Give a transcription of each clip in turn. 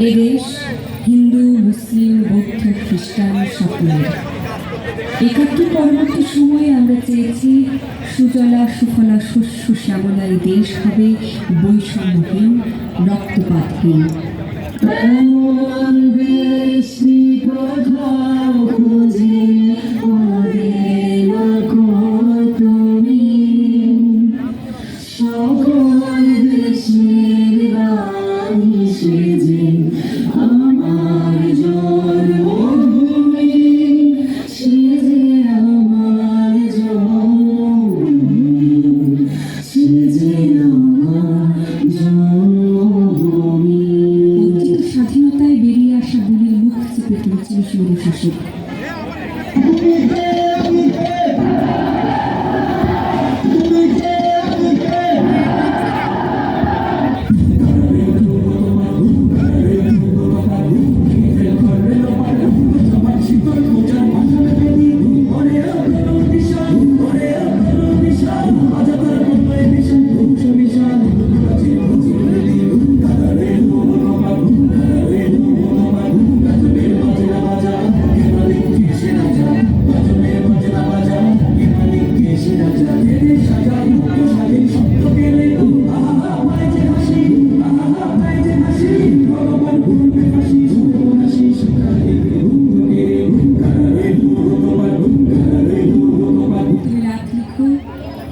এদেশ হিন্দু, মুসলিম, বৌদ্ধ, খ্রিস্টান সকলের। ৭১ পরবর্তী সময়ে আমরা চেয়েছি সুজলা সুফলা শস্য শ্যামলা এই দেশ হবে বৈষম্যহীন, রক্তপাতহীন। স্বাধীনতায় বেরিয়ে আসা বুলির মুখ চেপে তুলেছিল স্বৈরশাসক।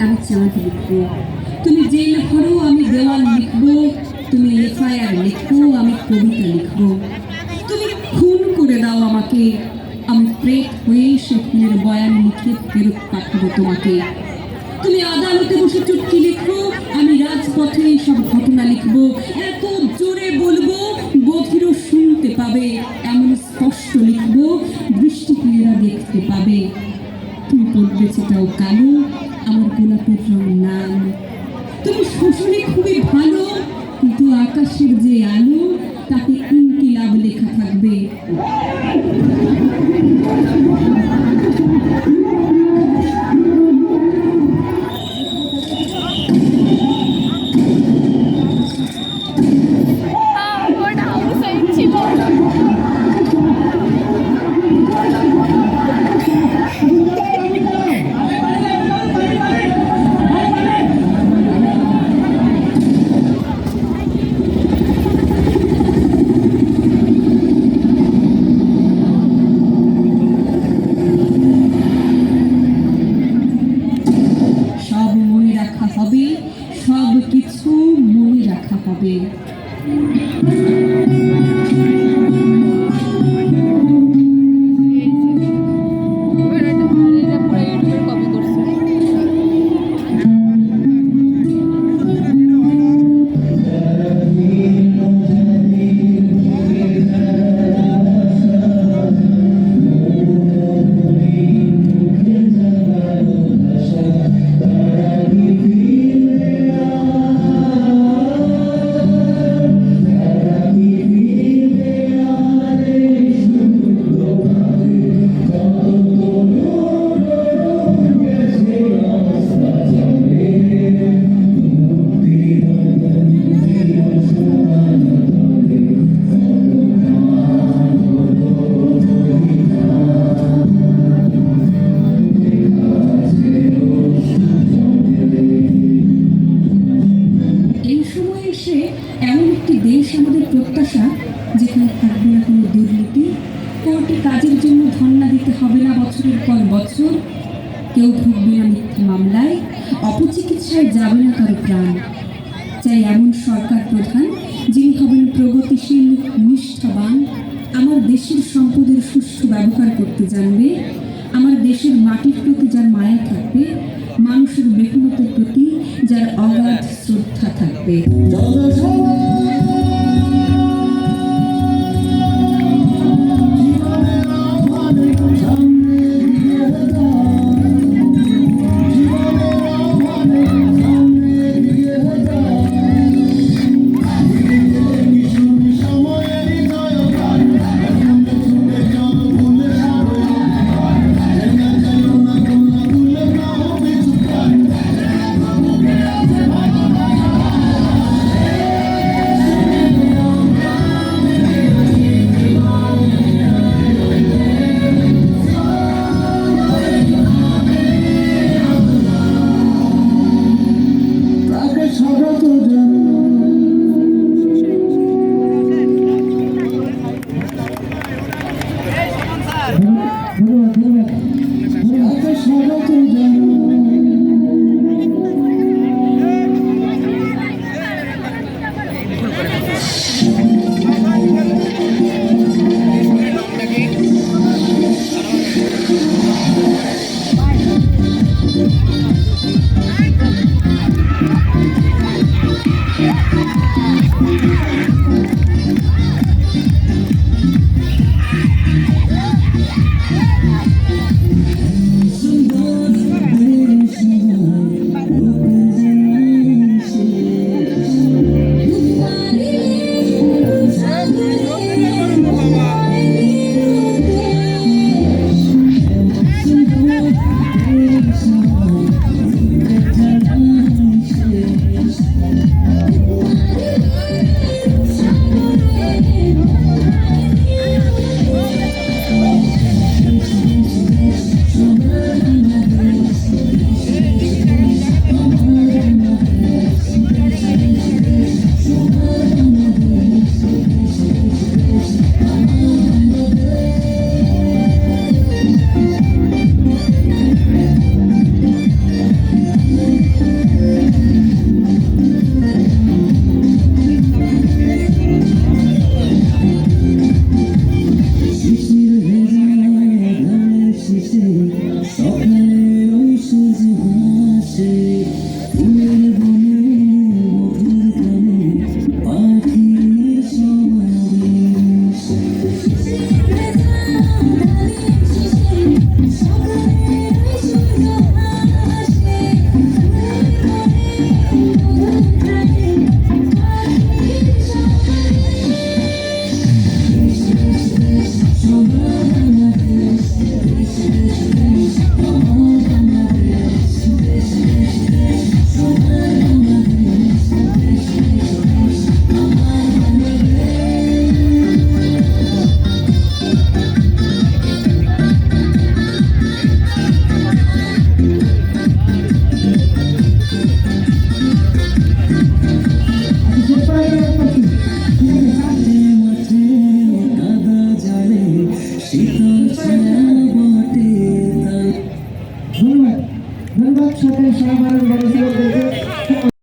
আমি চাঁদ লিখবো, তুমি জেল ভরো, আমি দেওয়াল লিখবো, তুমি এফআইআর লিখবো, আমি কবিতা লিখবো। তুমি খুন করে দাও আমাকে, আমি প্রেত হয়ে সে খুনের বয়ান লিখে ফেরত পাঠাবো তোমাকে। তুমি আদালতে বসে চুটকি লিখবো, আমি রাজপথে সব ঘটনা লিখবো। এত জোরে বলবো বধিরও শুনতে পাবে, এমন স্পষ্ট লিখবো দৃষ্টিহীনরা দেখতে পাবে। তুমি পড়বে সেটাও কালো, আমার গোলাপের রং লাল। তুমি শোষণে খুবই ভালো, কিন্তু আকাশের যে আলো তাতে ইনকিলাব লেখা থাকবে। সব কিছু মনে রাখা হবে। এমন একটি দেশ আমাদের প্রত্যাশা, যেখানে থাকবে না কোনো দুর্নীতি, কোর্টে কাজের জন্য ধর্ণা দিতে হবে না বছরের পর বছর, কেউ ভুগবে না মিথ্যা মামলায়, অপচিকিৎসায় যাবে না কারো প্রাণ। চাই এমন সরকার প্রধান যিনি হবেন প্রগতিশীল, নিষ্ঠাবান, আমার দেশের সম্পদের সুষ্ঠু ব্যবহার করতে জানবে, আমার দেশের মাটির প্রতি যার মায়া থাকবে, মানুষের মেহনতের প্রতি যার অগাধ শ্রদ্ধা থাকবে।